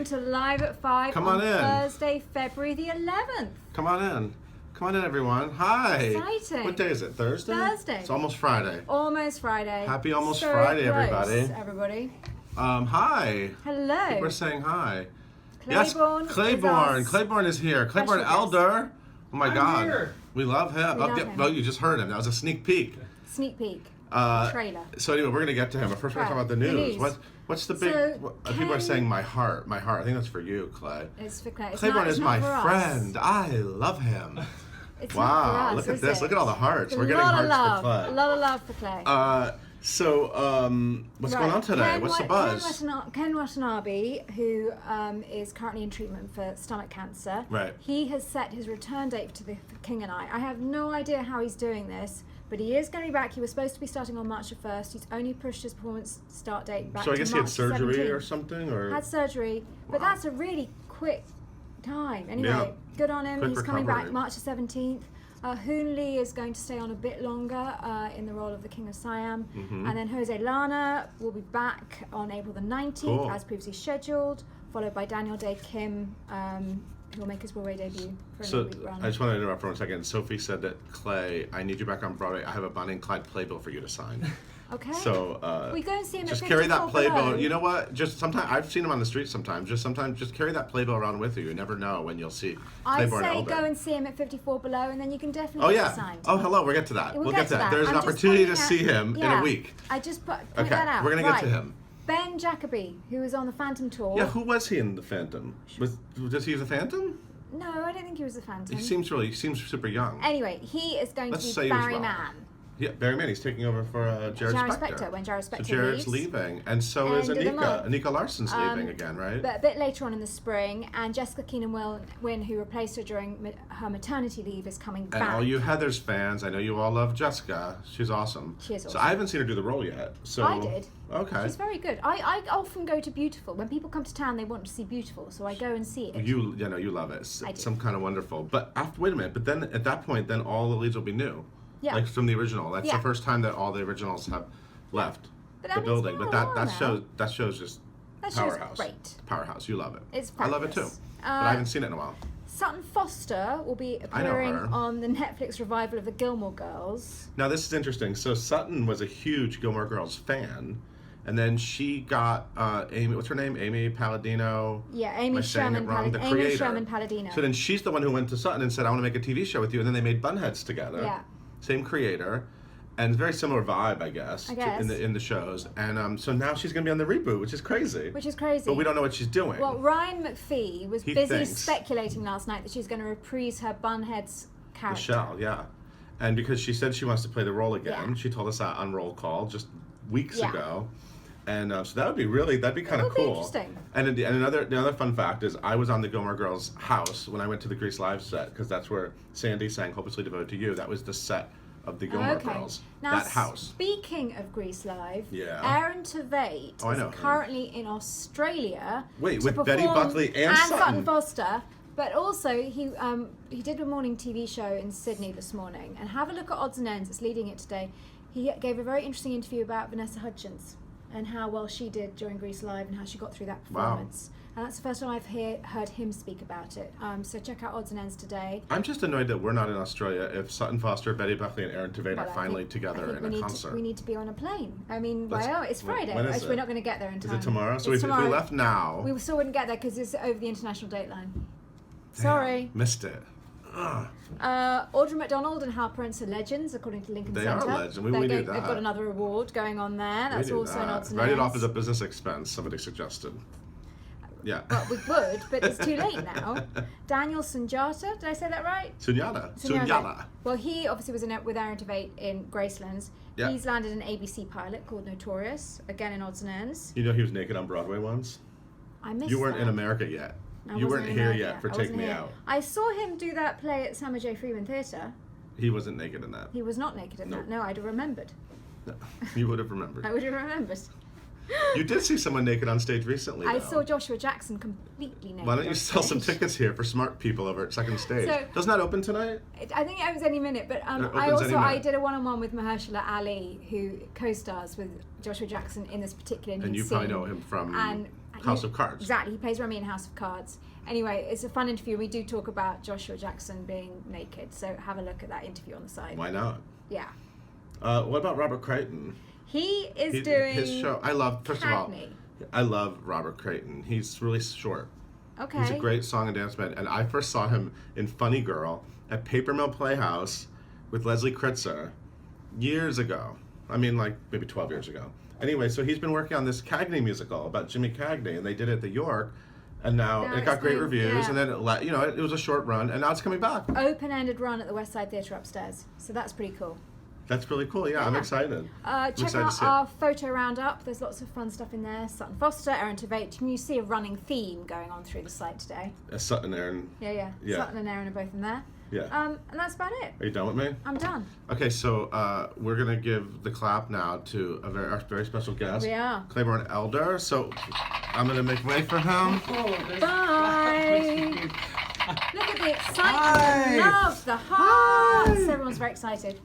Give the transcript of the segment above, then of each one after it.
to Live at 5 on Thursday, February the 11th. Come on in. Come on in, everyone. Hi. Exciting. What day is it? Thursday? Thursday. It's almost Friday. Almost Friday. Happy almost so Friday, close, everybody. everybody. Hi. Hello. We're saying hi. Claybourne. Yes, Claybourne. Claybourne is here. Claybourne Elder. Oh my God. Here. We love him. We love him. Well, you just heard him. That was a sneak peek. Sneak peek. Trailer. So anyway, we're going to get to him. But first, we're going to talk about the news. What's the big... people are saying my heart. My heart. I think that's for you, Clay. It's for Clay. Claybourne is my friend. I love him. It's wow, not for us, look at this. it? Look at all the hearts. We're a getting lot hearts of love. for Clay. A lot of love for Clay. What's going on today? What's the buzz? Ken Watanabe, who is currently in treatment for stomach cancer, Right. He has set his return date to The King and I. I have no idea how he's doing this, but he is going to be back. He was supposed to be starting on March the 1st. He's only pushed his performance start date back to March the 17th. So I guess he had surgery or something? Or? Had surgery, but that's a really quick time. Anyway, Yeah. Good on him. Quick He's coming recovery. back March the 17th. Hoon Lee is going to stay on a bit longer in the role of the King of Siam. And then Jose Lana will be back on April the 19th, as previously scheduled, followed by Daniel Day Kim, who will make his Broadway debut for an 8-week run. I just want to interrupt for 1 second. Sophie said that, Clay, I need you back on Broadway. I have a Bonnie and Clyde playbill for you to sign. Okay. So we go and see him just at carry that 54 playbill. below. You know what? Just sometimes I've seen him on the street. Sometimes just carry that playbill around with you. You never know when you'll see I Claybourne say Elder. go and see him at 54 below, and then you can definitely get signed. Oh, hello. We'll get to that. We'll get to that. There's an I'm just opportunity to pointing see out- him in a week. I just point Okay, that out. we're gonna get to him. Ben Jacoby, who was on the Phantom tour. Yeah, who was he in the Phantom? Does he use a Phantom? No, I don't think he was a Phantom. He seems super young. Anyway, he is going Let's to say be he was Barry wrong. Mann. Yeah, Barry Mann. He's taking over for Jared Spector. When Jared Spector So Jared's leaves. leaving, and so is End of the month. Anika. Anika Larson's leaving again, right? But a bit later on in the spring, and Jessica Keenan-Wynn, who replaced her during her maternity leave, is coming back. And all you Heathers fans, I know you all love Jessica. She's awesome. She is awesome. So I haven't seen her do the role yet. So I did. Okay. She's very good. I often go to Beautiful. When people come to town, they want to see Beautiful, so I go and see it. You love it. It's I do. some kind of wonderful. But wait a minute. But then at that point, then all the leads will be new. Yeah. Like from the original. That's Yeah. the first time that all the originals have left But the that building. means But they're all that show's just That show's powerhouse. great. Powerhouse. You love it. It's I love it too. fabulous. But I haven't seen it in a while. Sutton Foster will be I know appearing her. on the Netflix revival of the Gilmore Girls. Now this is interesting. So Sutton was a huge Gilmore Girls fan, and then she got Amy. What's her name? Amy Palladino. Yeah, Am I saying it wrong? The Amy creator. Sherman Palladino. So then she's the one who went to Sutton and said, "I want to make a TV show with you," and then they made Bunheads together. Yeah. Same creator, and very similar vibe, I guess, I guess. in the shows. And so now she's going to be on the reboot, which is crazy. Which is crazy. But we don't know what she's doing. Well, Ryan McPhee was He busy thinks. speculating last night that she's going to reprise her Bunheads character. Michelle, yeah. And because she said she wants to play the role again, Yeah. she told us that on roll call just weeks Yeah. ago. And so that'd be kind of would be cool. interesting. And another fun fact is I was on the Gilmore Girls house when I went to the Grease Live set, because that's where Sandy sang Hopelessly Devoted to You. That was the set of the Gilmore Girls. Now, that house. speaking of Grease Live, Yeah. Aaron Tveit Oh, I know is him. currently in Australia. Wait, to with Betty perform- Buckley and Sutton. Foster. But also, he did a morning TV show in Sydney this morning. And have a look at Odds and Ends, it's leading it today. He gave a very interesting interview about Vanessa Hudgens and how well she did during Grease Live and how she got through that performance. And that's the first time I've heard him speak about it. So check out Odds and Ends today. I'm just annoyed that we're not in Australia if Sutton Foster, Betty Buckley, and Aaron Tveit Well, are I finally think- together I think in a concert. we need to be on a plane. I mean, it's when Friday. is Actually, it? we're not going to get there in time. Is it tomorrow? So It's if we tomorrow. left now... We still wouldn't get there because it's over the international dateline. Sorry. Missed it. Ugh. Audra McDonald and Hal Prince are legends, according to Lincoln They Center. are legends. We knew They've that. got another award going on there. That's We do also an that. Odds and Write it Ends. off as a business expense, somebody suggested. Yeah. Well, we would, but it's too late now. Daniel Sunjata, did I say that right? Sunyata. Well, he obviously was in it with Aaron Tveit in Gracelands. Yeah. He's landed an ABC pilot called Notorious, again in Odds and Ends. You know he was naked on Broadway once? I missed You weren't that. in America yet. I You wasn't weren't in here America yet for I Take wasn't Me here. Out. I saw him do that play at Samuel J. Freeman Theatre. He wasn't naked in that. He was not naked in Nope. that. No, I'd have remembered. No. You would have remembered. I would have remembered. You did see someone naked on stage recently, I though. saw Joshua Jackson completely naked. Why don't you on sell some stage. tickets here for smart people over at Second Stage? So- Doesn't that open tonight? I think it was any minute, but It I opens any minute. did a one-on-one with Mahershala Ali, who co-stars with Joshua Jackson in this particular new And you scene. probably know him from... And House of Cards. Exactly, he plays Remy in House of Cards. Anyway, it's a fun interview. We do talk about Joshua Jackson being naked, so have a look at that interview on the side. Why not? Yeah. What about Robert Creighton? He is doing his show. I love, first of all, Cagney. I love Robert Creighton. He's really short. Okay. He's a great song and dance man, and I first saw him in Funny Girl at Paper Mill Playhouse with Leslie Kritzer years ago. I mean, like maybe 12 years ago. Anyway, so he's been working on this Cagney musical about Jimmy Cagney, and they did it at the York, and now it got great reviews, and then it was a short run, and now it's coming back. Open-ended run at the West Side Theatre upstairs, so that's pretty cool. That's really cool. Yeah, I'm excited. Check out our photo roundup. There's lots of fun stuff in there. Sutton Foster, Erin Tveit. Can you see a running theme going on through the site today? Sutton, Erin. Yeah. Sutton and Erin are both in there. Yeah. And that's about it. Are you done with me? I'm done. Okay, so we're gonna give the clap now to our very special guest. We are. Claybourne Elder. So I'm gonna make way for him. Bye. Look at the excitement, love, the hearts. Everyone's very excited.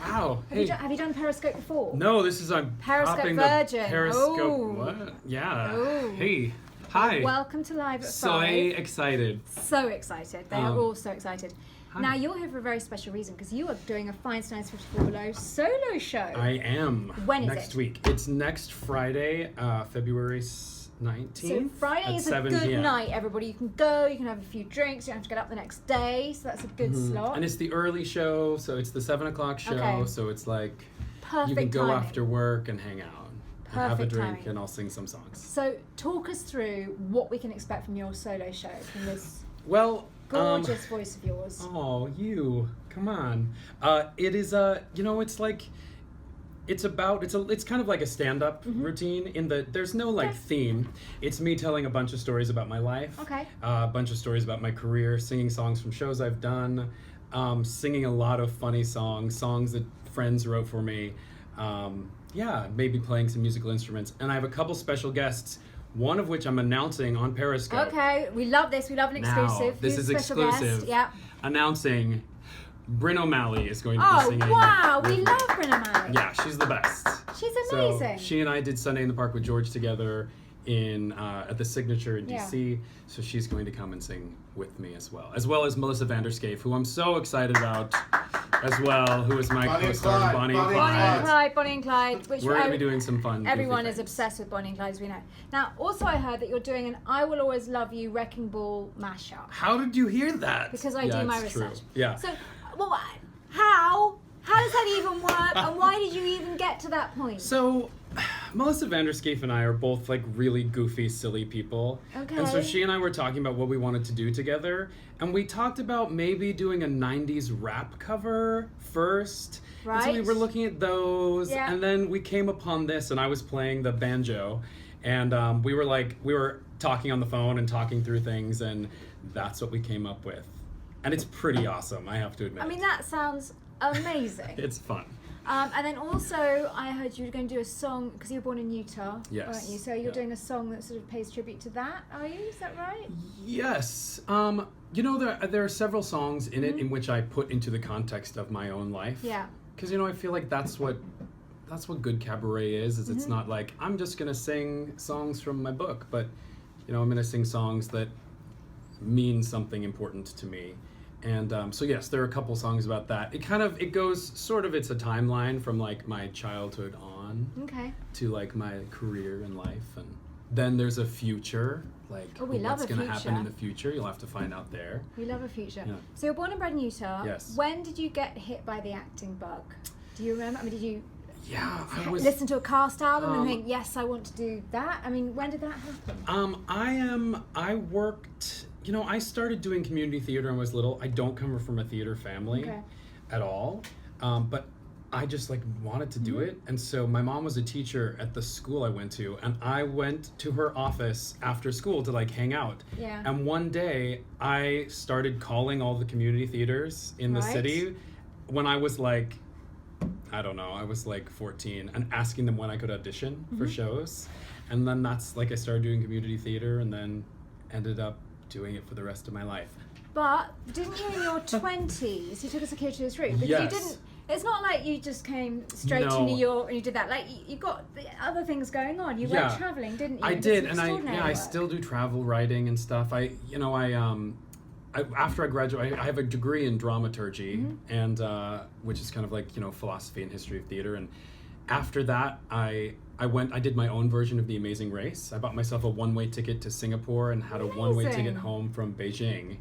Wow. Have you done Periscope before? No, this is on Periscope popping Virgin. The Periscope. Ooh. What? Yeah. Ooh. Hey. Hi. Welcome to Live at So 5. excited. So excited. They are all so excited. Hi. Now you're here for a very special reason because you are doing a Feinstein's 54 Below solo show. I am. When is next it? week. It's next Friday, February 19th. So Friday at is a 7 good p.m. night, everybody. You can go, you can have a few drinks, you don't have to get up the next day, so that's a good slot. And it's the early show, so it's the 7 o'clock show. Okay. So it's like Perfect you can go timing. after work and hang out. And have a Perfect drink, timing. and I'll sing some songs. So talk us through what we can expect from your solo show, from this Well, gorgeous voice of yours. Oh, you! Come on. It is it's like it's kind of like a stand-up routine in that there's no like theme. It's me telling a bunch of stories about my life. Okay. A bunch of stories about my career, singing songs from shows I've done, singing a lot of funny songs that friends wrote for me. Maybe playing some musical instruments, and I have a couple special guests. One of which I'm announcing on Periscope. Okay, we love this. We love an exclusive. Now, this Who's is the special exclusive. guest? Yeah. Announcing Bryn O'Malley is going to be Oh, singing. wow. We with love me. Bryn O'Malley. Yeah, she's the best. She's So amazing. she and I did Sunday in the Park with George together in at the Signature in DC. So she's going to come and sing with me as well as Melissa Vanderscape, who I'm so excited about as well, who is my Bonnie and co-star Clyde. Bonnie and Bonnie and Clyde. Bonnie and Clyde. Which We're going to be doing some fun. Everyone goofy is things. obsessed with Bonnie and Clyde, as we know. Now, also I heard that you're doing an I Will Always Love You Wrecking Ball mashup. How did you hear that? Because I do my it's true. research. Yeah. So, well, how? How does that even work? And why did you even get to that point? So, Melissa Vanderscape and I are both like really goofy, silly people. Okay. And so she and I were talking about what we wanted to do together. And we talked about maybe doing a 90s rap cover first. And so we Right. were looking at those. Yeah. And then we came upon this, and I was playing the banjo. And we were talking on the phone and talking through things. And that's what we came up with. And it's pretty awesome, I have to admit. I mean, that sounds amazing. It's fun. And then also, I heard you were going to do a song, because you were born in Utah, Yes. weren't you? So you're Yeah. doing a song that sort of pays tribute to that, are you? Is that right? Yes. There are several songs in it in which I put into the context of my own life. Yeah. Because I feel like that's what good cabaret is it's not like I'm just gonna sing songs from my book, but I'm gonna sing songs that mean something important to me. And so yes, there are a couple songs about that. It goes it's a timeline from like my childhood on Okay. to like my career and life, and then there's a future, like we love what's a gonna happen future. in the future. You'll have to find out there. We love a future. Yeah. So you're born and bred in Utah. Yes. When did you get hit by the acting bug? Do you remember? I mean, did you Yeah, I was. listen to a cast album and think, yes, I want to do that? I mean, when did that happen? I worked, I started doing community theater when I was little. I don't come from a theater family Okay. at all. But I just like wanted to do it. And so my mom was a teacher at the school I went to, and I went to her office after school to like hang out. Yeah. And one day I started calling all the community theaters in the Right. city when I was like, I don't know, I was like 14, and asking them when I could audition for shows. And then that's like I started doing community theater, and then ended up doing it for the rest of my life. But didn't you in your 20s, you took a circuitous route, but Yes. you didn't It's not like you just came straight to No. New York and you did that. Like you got the other things going on. You Yeah. went traveling, didn't you? I And did, some and extraordinary I work. still do travel writing and stuff. I after I graduated, I have a degree in dramaturgy, and which is kind of like philosophy and history of theater. And after that, I did my own version of The Amazing Race. I bought myself a one-way ticket to Singapore and had a one-way Amazing. ticket home from Beijing.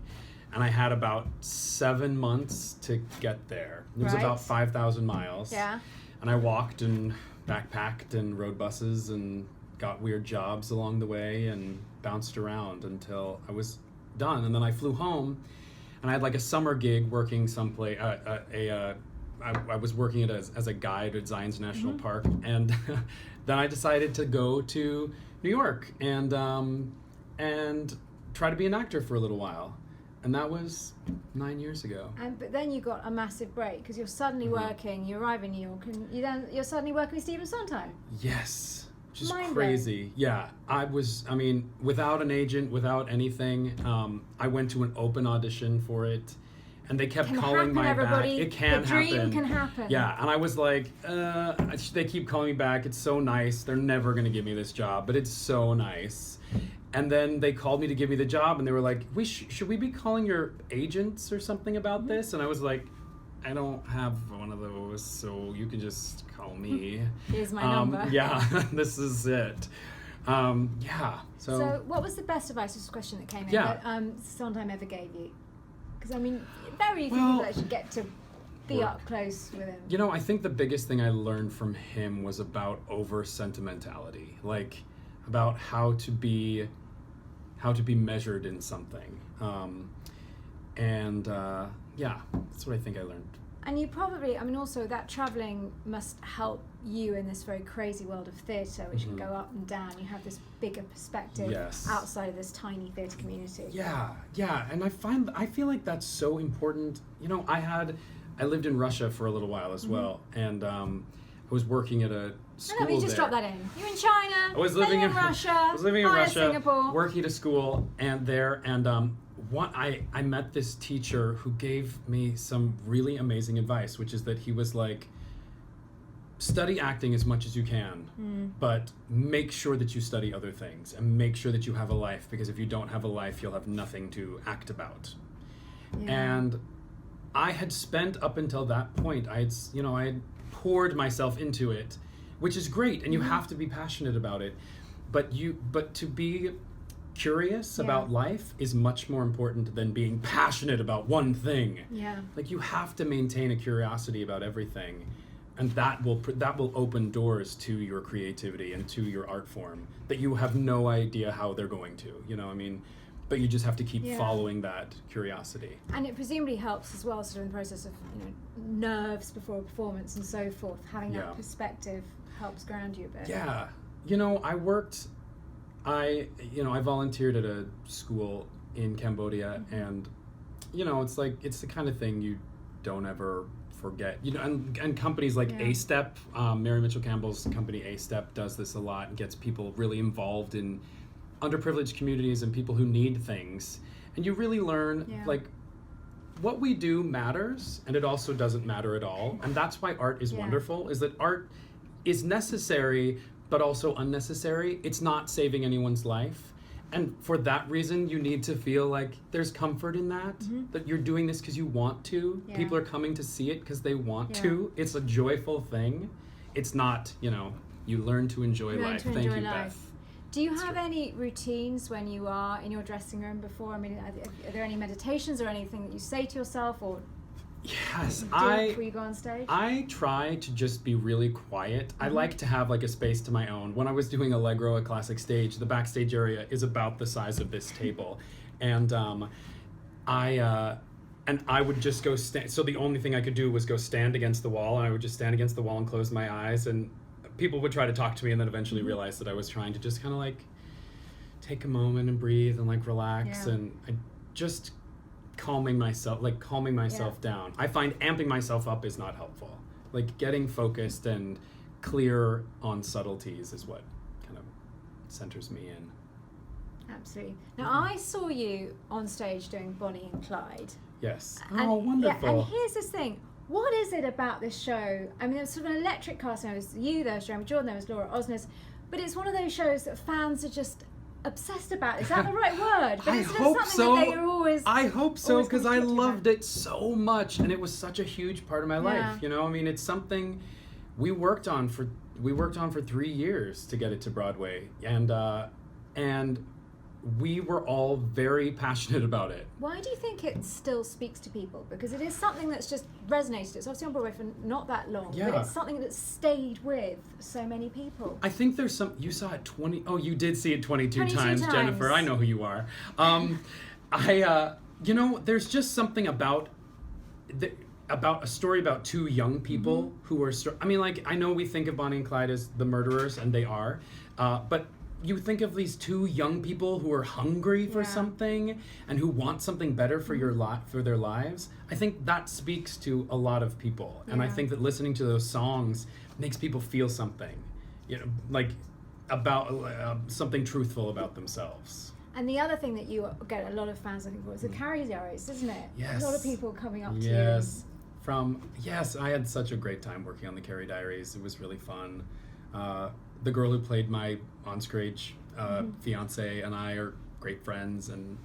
And I had about 7 months to get there. It was Right. about 5,000 miles. Yeah. And I walked and backpacked and rode buses and got weird jobs along the way and bounced around until I was done. And then I flew home, and I had like a summer gig working someplace. I was working as a guide at Zions National Park, and then I decided to go to New York and try to be an actor for a little while. And that was 9 years ago. But then you got a massive break because you're suddenly working. You arrive in New York, and you're suddenly working with Stephen Sondheim. Yes, which is Mind-blowing. crazy. Yeah, I mean, without an agent, without anything, I went to an open audition for it, and they kept Can calling happen, my everybody. back. It can the happen. dream can happen. Yeah, and I was like, they keep calling me back. It's so nice. They're never gonna give me this job, but it's so nice. And then they called me to give me the job, and they were like, should we be calling your agents or something about this? And I was like, I don't have one of those, so you can just call me. Here's my number. Yeah, this is it. Yeah. So what was the best advice? This is a question that came in Yeah. that Sondheim ever gave you? Because I mean, very few Well, people actually get to be up close with him. I think the biggest thing I learned from him was about over sentimentality, like about how to be measured in something. Yeah, that's what I think I learned. And you probably, I mean, also that traveling must help you in this very crazy world of theatre, which can go up and down. You have this bigger perspective Yes. outside of this tiny theatre community. Yeah, and I feel like that's so important. I lived in Russia for a little while as well, and I was working at a school No, but you just there. dropped that in. You're in China. I was living in Russia. I was living in via Russia, Singapore. working at a school, and I met this teacher who gave me some really amazing advice, which is that he was like, study acting as much as you can, but make sure that you study other things and make sure that you have a life, because if you don't have a life, you'll have nothing to act about. Yeah. And I had spent up until that point, I had poured myself into it, which is great, and you have to be passionate about it, but to be curious about life is much more important than being passionate about one thing. Yeah. Like, you have to maintain a curiosity about everything, and that will open doors to your creativity and to your art form that you have no idea how they're going to, but you just have to keep following that curiosity. And it presumably helps as well, sort of in the process of nerves before a performance and so forth. Having that perspective helps ground you a bit. Yeah, I volunteered at a school in Cambodia, and it's the kind of thing you don't ever forget. And companies like A-Step, Mary Mitchell Campbell's company A-Step does this a lot and gets people really involved in underprivileged communities and people who need things. And you really learn what we do matters, and it also doesn't matter at all. And that's why art is wonderful, is that art is necessary but also unnecessary. It's not saving anyone's life. And for that reason, you need to feel like there's comfort in that, that you're doing this because you want to. Yeah. People are coming to see it because they want to. It's a joyful thing. It's not, you learn to enjoy life. Thank you, Beth. Do you have any routines when you are in your dressing room before? I mean, are there any meditations or anything that you say to yourself or Yes, do before you go on stage? I try to just be really quiet. I like to have like a space to my own. When I was doing Allegro at Classic Stage, the backstage area is about the size of this table, and I would just go stand. So the only thing I could do was go stand against the wall, and I would just stand against the wall and close my eyes, and people would try to talk to me, and then eventually realize that I was trying to just kind of like take a moment and breathe and like relax, and I just calming myself down. I find amping myself up is not helpful. Like, getting focused and clear on subtleties is what kind of centers me in. Absolutely. Now, I saw you on stage doing Bonnie and Clyde. Yes. And, Oh, wonderful. Yeah, and here's this thing. What is it about this show? I mean, there was sort of an electric cast. There was you, there was Jeremy Jordan, there was Laura Osnes. But it's one of those shows that fans are just obsessed about. Is that the right word? But I it's hope something so. that they're always. I hope so, always because gonna I talk to you loved about. it so much, and it was such a huge part of my life. You know, I mean, it's something we worked on for 3 years to get it to Broadway, and we were all very passionate about it. Why do you think it still speaks to people? Because it is something that's just resonated. It's obviously on Broadway for not that long, but Yeah. it's something that's stayed with so many people. I think there's some. You saw it 20. Oh, you did see it 22 times, times. Jennifer. I know who you are. You know, there's just something about a story about two young people who are. I mean, like, I know we think of Bonnie and Clyde as the murderers, and they are, but you think of these two young people who are hungry for something and who want something better for for their lives. I think that speaks to a lot of people, and I think that listening to those songs makes people feel something, you know, like about something truthful about themselves. And the other thing that you get a lot of fans looking for is the Carrie Diaries, isn't it? Yes. A lot of people coming up to you. Yes, I had such a great time working on the Carrie Diaries. It was really fun. The girl who played my on-stage fiance and I are great friends, and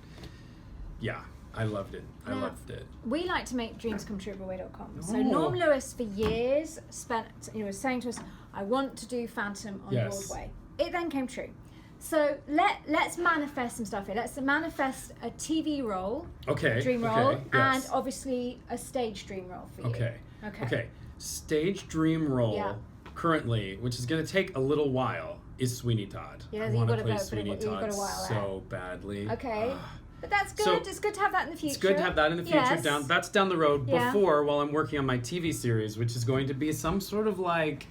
yeah, I loved it. I loved it. We like to make dreams come true at Broadway.com. So Oh. Norm Lewis for years was saying to us, I want to do Phantom on Broadway. It then came true. So let's manifest some stuff here. Let's manifest a TV role, dream role, and obviously a stage dream role for you. Okay. Stage dream role currently, which is going to take a little while, is Sweeney Todd. Yeah, I you've want got to to play go, Sweeney you've got Todd a while so badly. Okay. But that's good. So, it's good to have that in the future. It's good to have that in the future. Yes. That's down the road. Yeah. Before, while I'm working on my TV series, which is going to be some sort of like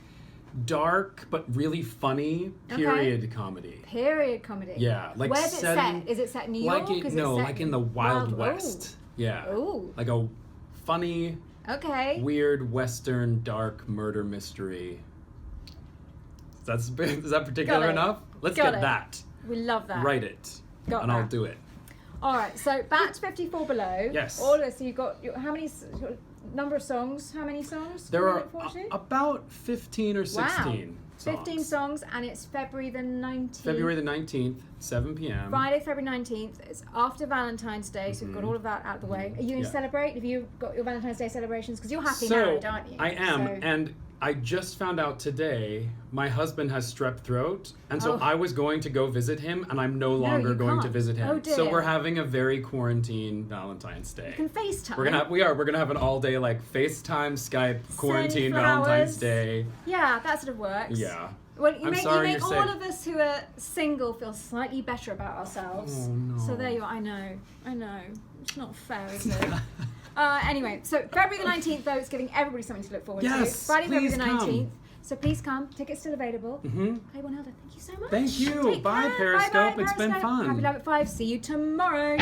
dark but really funny period comedy. Period comedy. Yeah, like where's it set? Is it set in New York? Like like in the Wild West. Yeah. Ooh. Like a funny, weird Western dark murder mystery. Is that particular enough? Let's get that. We love that. Write it. Got and that. I'll do it. All right, so back to 54 Below. Yes. All this. So you've got how many? Number of songs? How many songs? There are look forward to? about 15 or 16 songs. 15 songs, and it's February the 19th. February the 19th, 7 p.m. Friday, February 19th. It's after Valentine's Day, so we've got all of that out of the way. Are you going to celebrate? Have you got your Valentine's Day celebrations? Because you're happily married, aren't you? I am, and I just found out today my husband has strep throat, and so I was going to go visit him, and I'm no longer going to visit him. Oh, dear. So we're having a very quarantine Valentine's Day. You can FaceTime. We're gonna have an all day like FaceTime, Skype, quarantine for Valentine's hours. Day. Yeah, that sort of works. Yeah. Well, you make all sad. of us who are single feel slightly better about ourselves. Oh, no. So there you are. I know. It's not fair, is it? Anyway, so February the 19th, though, it's giving everybody something to look forward to. Friday, February the 19th. So please come. Tickets still available. Claybourne Elder, thank you so much. Thank you. Take Bye, care. Periscope. Bye-bye, It's been Periscope. fun. Happy Love at 5. See you tomorrow.